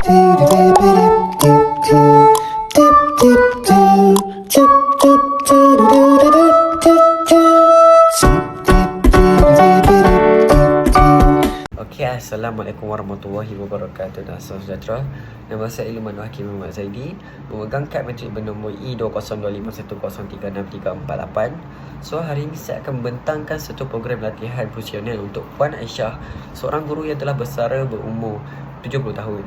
Assalamualaikum warahmatullahi wabarakatuh dan salam sejahtera. Nama saya Ilman Hakim Muhammad Zaidi, memegang kad matrik bernombor E202510363448. So hari ini saya akan membentangkan satu program latihan fungsional untuk Puan Aisyah, seorang guru yang telah bersara berumur 70 tahun.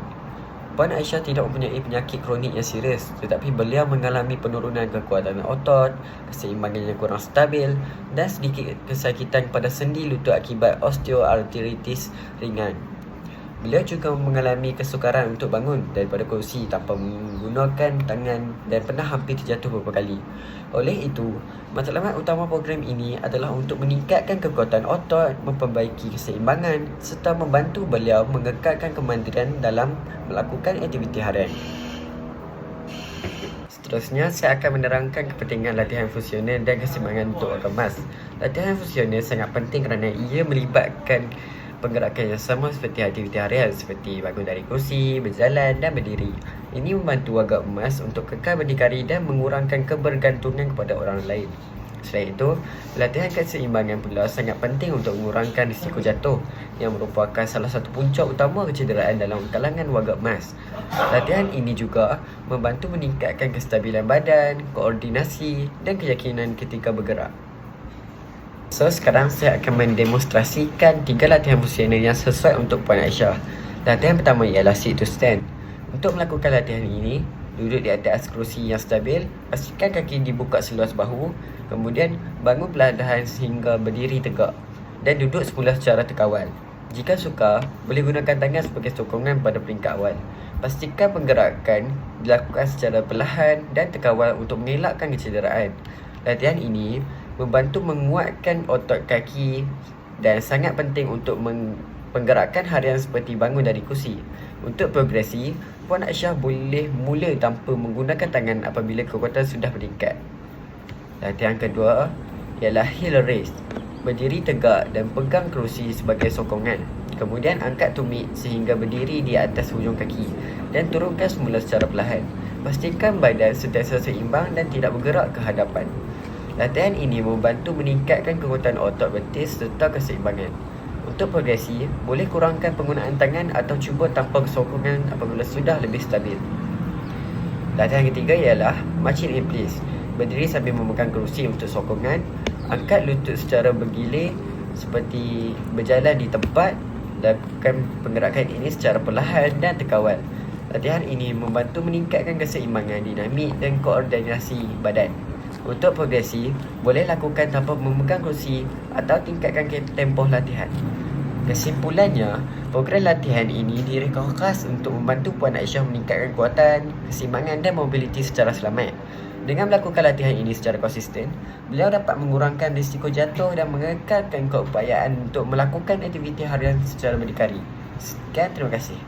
Puan Aisyah tidak mempunyai penyakit kronik yang serius, tetapi beliau mengalami penurunan kekuatan otot, keseimbangan yang kurang stabil dan sedikit kesakitan pada sendi lutut akibat osteoartritis ringan. Beliau juga mengalami kesukaran untuk bangun daripada kursi tanpa menggunakan tangan dan pernah hampir terjatuh beberapa kali. Oleh itu, matlamat utama program ini adalah untuk meningkatkan kekuatan otot, memperbaiki keseimbangan serta membantu beliau mengekalkan kemandirian dalam melakukan aktiviti harian. Seterusnya, saya akan menerangkan kepentingan latihan fungsional dan keseimbangan untuk orang emas. Latihan fungsional sangat penting kerana ia melibatkan penggerakan yang sama seperti aktiviti harian seperti bangun dari kursi, berjalan dan berdiri. Ini membantu warga emas untuk kekal berdikari dan mengurangkan kebergantungan kepada orang lain. Selain itu, latihan keseimbangan pula sangat penting untuk mengurangkan risiko jatuh yang merupakan salah satu puncak utama kecederaan dalam kalangan warga emas. Latihan ini juga membantu meningkatkan kestabilan badan, koordinasi dan keyakinan ketika bergerak. So, sekarang saya akan mendemonstrasikan 3 latihan fungsional yang sesuai untuk Puan Aisyah. Latihan pertama ialah sit to stand. Untuk melakukan latihan ini, duduk di atas kerusi yang stabil, pastikan kaki dibuka seluas bahu, kemudian bangun perlahan sehingga berdiri tegak dan duduk semula secara terkawal. Jika suka, boleh gunakan tangan sebagai sokongan pada peringkat awal. Pastikan penggerakan dilakukan secara perlahan dan terkawal untuk mengelakkan kecederaan. Latihan ini membantu menguatkan otot kaki dan sangat penting untuk penggerakan harian seperti bangun dari kursi. Untuk progresi, Puan Aisyah boleh mula tanpa menggunakan tangan apabila kekuatan sudah meningkat. Latihan kedua ialah heel raise. Berdiri tegak dan pegang kerusi sebagai sokongan. Kemudian angkat tumit sehingga berdiri di atas hujung kaki dan turunkan semula secara perlahan. Pastikan badan sentiasa seimbang dan tidak bergerak ke hadapan. Latihan ini membantu meningkatkan kekuatan otot betis serta keseimbangan. Untuk progresi, boleh kurangkan penggunaan tangan atau cuba tanpa sokongan apabila sudah lebih stabil. Latihan ketiga ialah marching in place. Berdiri sambil memegang kerusi untuk sokongan. Angkat lutut secara bergilir seperti berjalan di tempat. Lakukan penggerakan ini secara perlahan dan terkawal. Latihan ini membantu meningkatkan keseimbangan dinamik dan koordinasi badan. Untuk progresi, boleh lakukan tanpa memegang kerusi atau tingkatkan tempoh latihan. Kesimpulannya, program latihan ini direka khas untuk membantu Puan Aisyah meningkatkan kekuatan, keseimbangan dan mobiliti secara selamat. Dengan melakukan latihan ini secara konsisten, beliau dapat mengurangkan risiko jatuh dan mengekalkan keupayaan untuk melakukan aktiviti harian secara berdikari. Sekian, terima kasih.